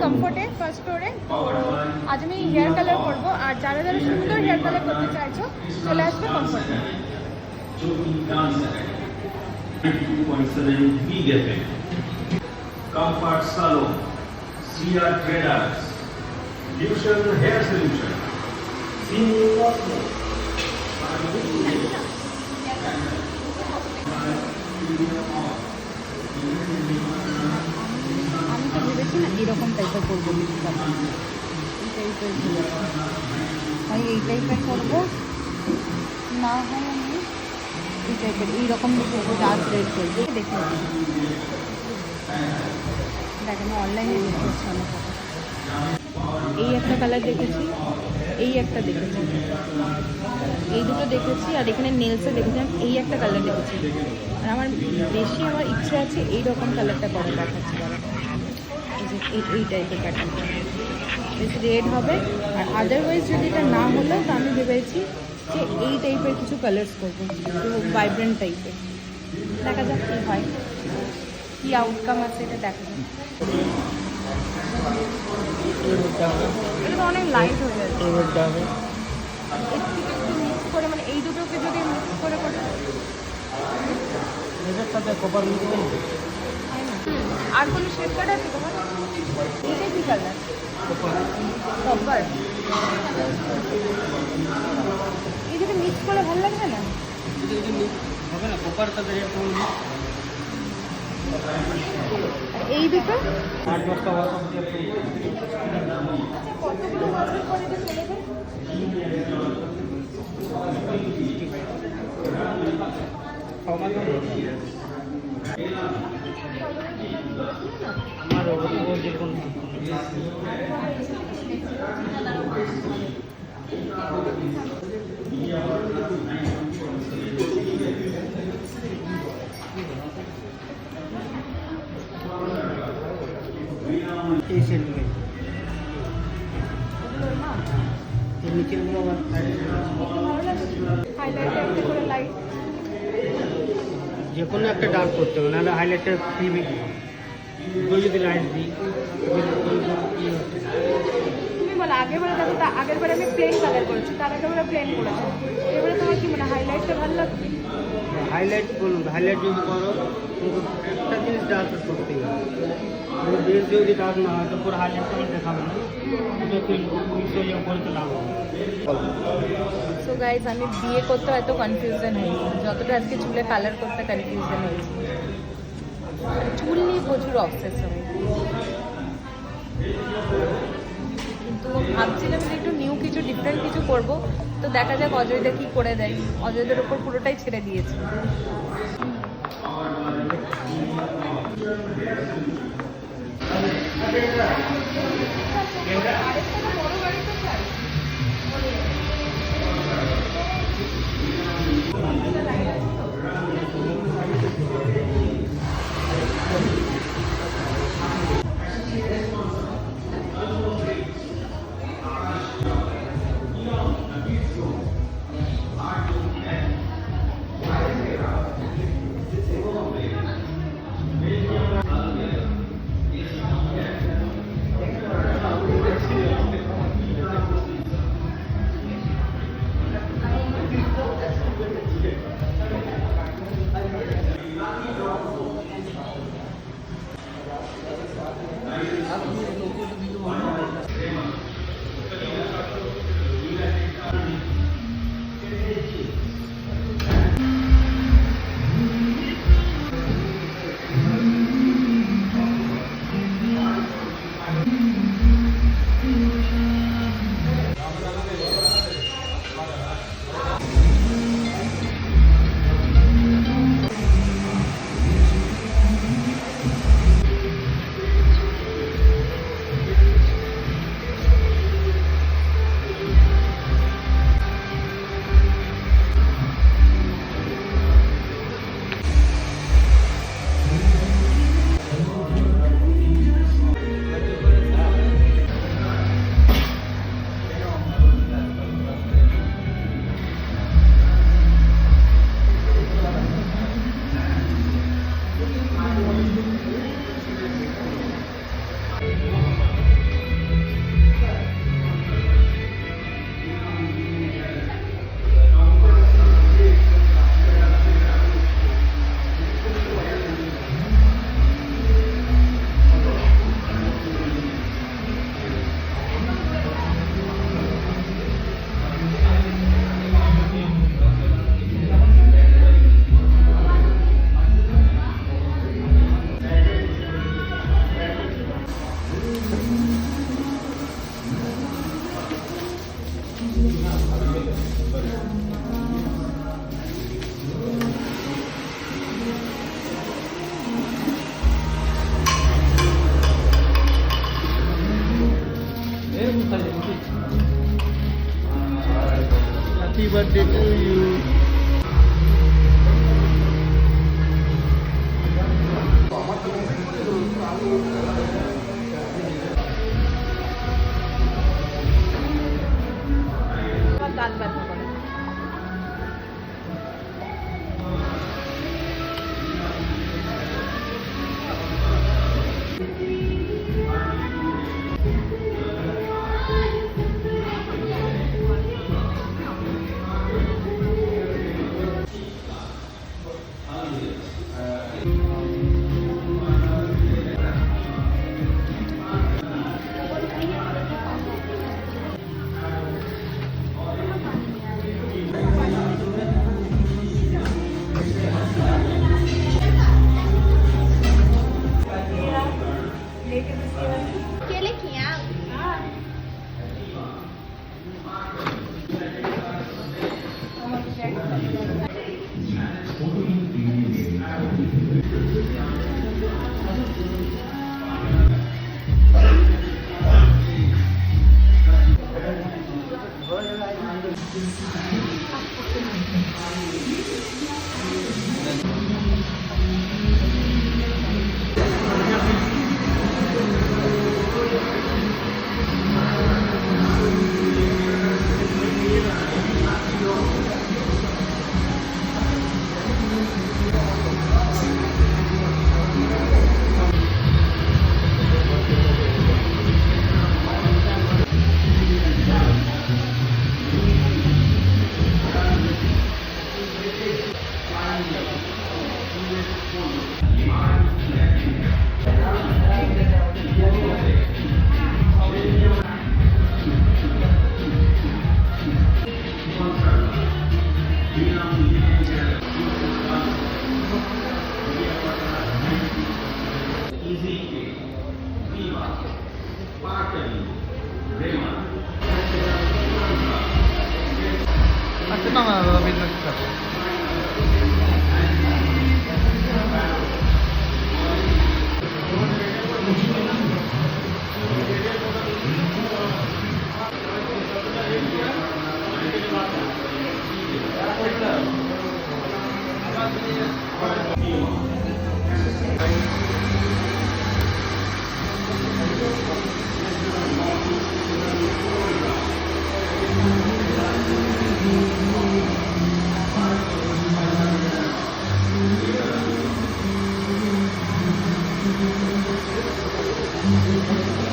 কমফোর্টে first ফ্লোরে। তো আজ আমি হেয়ার কালার করবো, আর যারা যারা সুন্দর হেয়ার কালার করতে চাইছো চলে আসবে কমফোর্টে। Comfort Salon, CR Traders, Fusion Hair Solution, Senior Cosmo. আমি তো ভেবেছি না এরকম টাইপের করবো, এই টাইপের হয়, এই টাইপের করবো, না হয় আমি এই টাইপের এইরকম করবো, ডার্ক রেড করবো। দেখে দেখেন অনলাইনে দেখে এসছি অনেক কথা। এই একটা কালার দেখেছি, এই একটা দেখেছি, এই দুটো দেখেছি, আর এখানে নেলসে দেখেছিলাম এই একটা কালার দেখেছি। আর আমার বেশি আমার ইচ্ছে আছে এইরকম কালারটা করে দেখাচ্ছি বলো, এই যে এই টাইপের প্যাটার্নটা বেশি রেড হবে। আর আদারওয়াইজ যদি এটা না হলো তো আমি ভেবেছি যে এই টাইপের কিছু কালার্স করবো, একটু ভাইব্রেন্ট টাইপের। দেখা যাক কী হয়, কী আউটকাম আছে এটা দেখা যাক। এটা তো অনেক লাইট হয়ে যাচ্ছে, এর থেকে একটু মিক্স করে, মানে এই দুটোকে যদি মিক্স করে করে আর কোনো শেড কার্ড আছে তোমার? এটা কি কালার? কপার। এই দুটো মিক্স করে ভালো লাগবে না? হবে না, কপার সাথে রেড করুন। এই দুটো 8-10টা বছর কতগুলো বছর পরে এটা চলে যায়? আমার ও যে কোন এই সেলগুলো এর নিচেরগুলো আবার হাইলাইটার করে লাইট, যে কোনো একটা ডার্ক করতে হবে, নাহলে হাইলাইটার ফিল্মে যদি লাইট দিই। তুমি বলো আগের বারে দেখো, আগের বারে আমি প্লেন কালার করেছি, তার আগের বারে প্লেন করেছি, এবারে তোমার কি মনে হাইলাইটটা ভালো লাগবে? হাইলাইট বলুন, হাইলাইট যদি করো কিন্তু একটা জিনিস ডার্ক করতে হবে। বেশ যদি ডার্ক না হয় তো পুরো হাইলাইট করে দেখাবে না, সো গাইজ, আমি বিয়ে করতে এত কনফিউশন হয়েছি যতটা আজকে চুলে কালার করতে কনফিউশন হয়েছি। চুল নিয়ে প্রচুর অবসেস হয়ে, কিন্তু ভাবছিলাম যে একটু নিউ কিছু ডিফারেন্ট কিছু করব। তো দেখা যাক অজয়দা কি করে দেয়, অজয়দের ওপর পুরোটাই ছেড়ে দিয়েছে। birthday to you. আমার দাঁত ব্যথা করে। ¿Qué le quieres? Acho que não, ela vem daqui. Thank you.